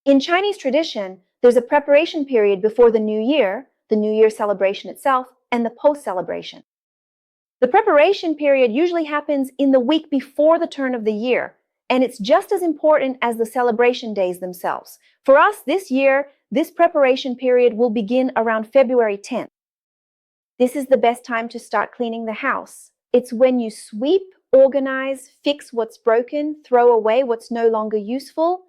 In Chinese tradition, there's a preparation period before the New Year celebration itself, and the post-celebration. The preparation period usually happens in the week before the turn of the year, and it's just as important as the celebration days themselves. For us this year, this preparation period will begin around February 10th. This is the best time to start cleaning the house. It's when you sweep, organize, fix what's broken, throw away what's no longer useful,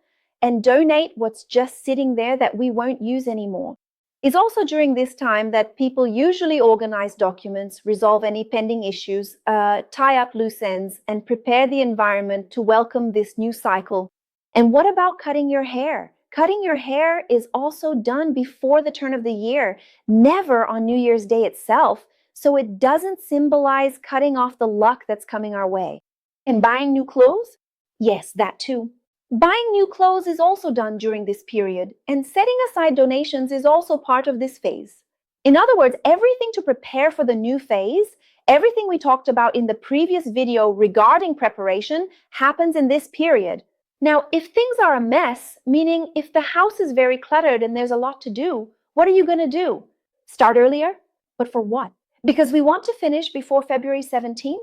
and donate what's just sitting there that we won't use anymore. It's also during this time that people usually organize documents, resolve any pending issues, tie up loose ends, and prepare the environment to welcome this new cycle. And what about cutting your hair? Cutting your hair is also done before the turn of the year, never on New Year's Day itself, so it doesn't symbolize cutting off the luck that's coming our way. And buying new clothes? Yes, that too. Buying new clothes is also done during this period, and setting aside donations is also part of this phase. In other words, everything to prepare for the new phase, everything we talked about in the previous video regarding preparation, happens in this period. Now, if things are a mess, meaning if the house is very cluttered and there's a lot to do, what are you going to do? Start earlier? But for what? Because we want to finish before February 17th?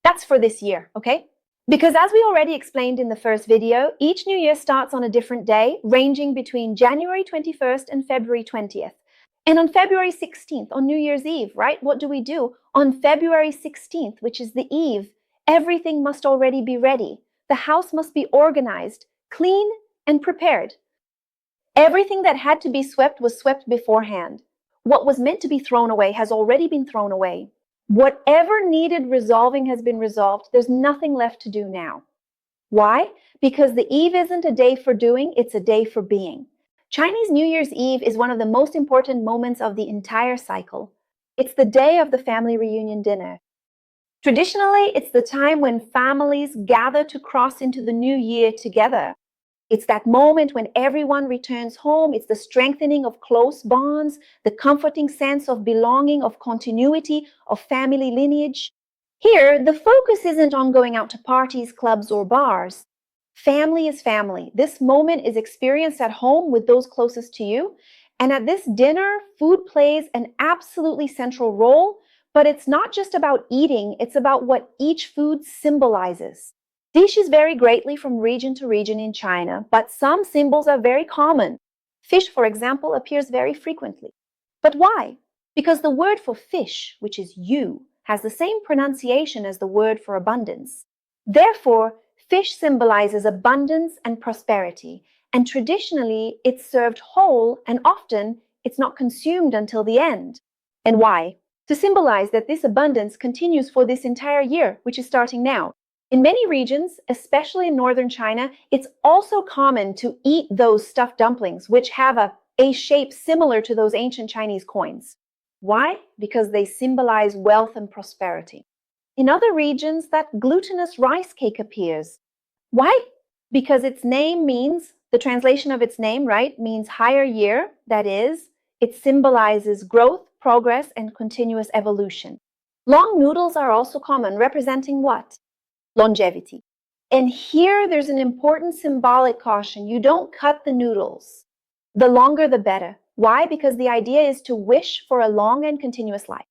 That's for this year, okay? Because as we already explained in the first video, each new year starts on a different day, ranging between January 21st and February 20th. And on February 16th, on New Year's Eve, right, what do we do? On February 16th, which is the eve, everything must already be ready. The house must be organized, clean, and prepared. Everything that had to be swept was swept beforehand. What was meant to be thrown away has already been thrown away. Whatever needed resolving has been resolved. There's nothing left to do now. Why? Because the eve isn't a day for doing, it's a day for being. Chinese New Year's Eve is one of the most important moments of the entire cycle. It's the day of the family reunion dinner. Traditionally, it's the time when families gather to cross into the new year together. It's that moment when everyone returns home. It's the strengthening of close bonds, the comforting sense of belonging, of continuity, of family lineage. Here, the focus isn't on going out to parties, clubs, or bars. Family is family. This moment is experienced at home with those closest to you. And at this dinner, food plays an absolutely central role, but it's not just about eating, it's about what each food symbolizes. Dishes vary greatly from region to region in China, but some symbols are very common. Fish, for example, appears very frequently. But why? Because the word for fish, which is yu, has the same pronunciation as the word for abundance. Therefore, fish symbolizes abundance and prosperity, and traditionally it's served whole, and often it's not consumed until the end. And why? To symbolize that this abundance continues for this entire year, which is starting now. In many regions, especially in northern China, it's also common to eat those stuffed dumplings, which have a shape similar to those ancient Chinese coins. Why? Because they symbolize wealth and prosperity. In other regions, that glutinous rice cake appears. Why? Because its name means, the translation of its name, right, means higher year. That is, it symbolizes growth, progress, and continuous evolution. Long noodles are also common, representing what? Longevity. And here there's an important symbolic caution. You don't cut the noodles. The longer the better. Why? Because the idea is to wish for a long and continuous life.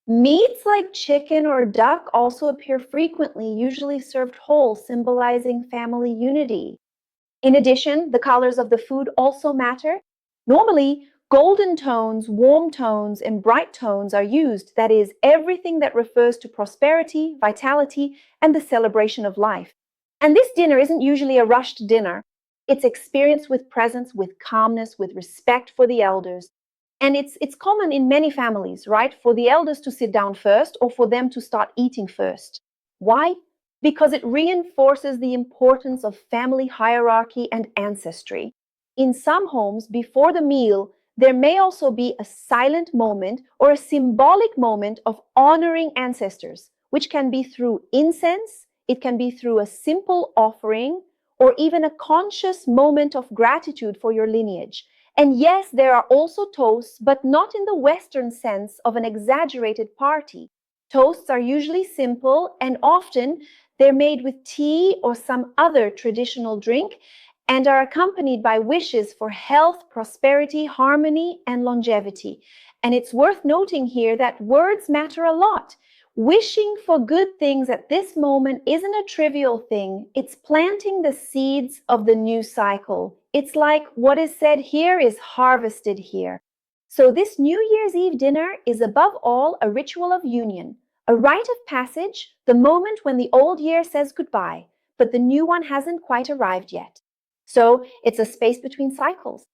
Meats like chicken or duck also appear frequently, usually served whole, symbolizing family unity. In addition, the colors of the food also matter. Normally, golden tones, warm tones, and bright tones are used. That is, everything that refers to prosperity, vitality, and the celebration of life. And this dinner isn't usually a rushed dinner. It's experienced with presence, with calmness, with respect for the elders. And it's common in many families, right? For the elders to sit down first or for them to start eating first. Why? Because it reinforces the importance of family hierarchy and ancestry. In some homes, before the meal, there may also be a silent moment or a symbolic moment of honoring ancestors, which can be through incense, it can be through a simple offering, or even a conscious moment of gratitude for your lineage. And yes, there are also toasts, but not in the Western sense of an exaggerated party. Toasts are usually simple, and often they're made with tea or some other traditional drink, and are accompanied by wishes for health, prosperity, harmony, and longevity. And it's worth noting here that words matter a lot. Wishing for good things at this moment isn't a trivial thing. It's planting the seeds of the new cycle. It's like what is said here is harvested here. So this New Year's Eve dinner is above all a ritual of union, a rite of passage, the moment when the old year says goodbye, but the new one hasn't quite arrived yet. So it's a space between cycles.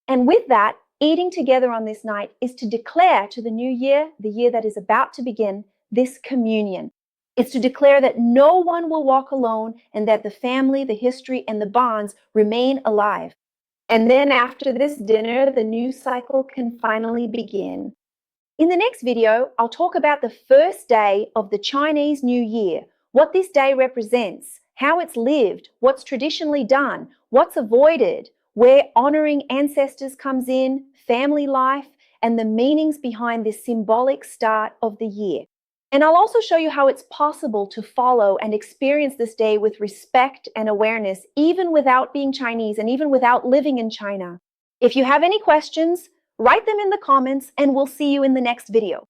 And with that, eating together on this night is to declare to the new year, the year that is about to begin, this communion. It's to declare that no one will walk alone and that the family, the history, and the bonds remain alive. And then after this dinner, the new cycle can finally begin. In the next video, I'll talk about the first day of the Chinese New Year, what this day represents, how it's lived, what's traditionally done, what's avoided, where honoring ancestors comes in, family life, and the meanings behind this symbolic start of the year. And I'll also show you how it's possible to follow and experience this day with respect and awareness, even without being Chinese and even without living in China. If you have any questions, write them in the comments and we'll see you in the next video.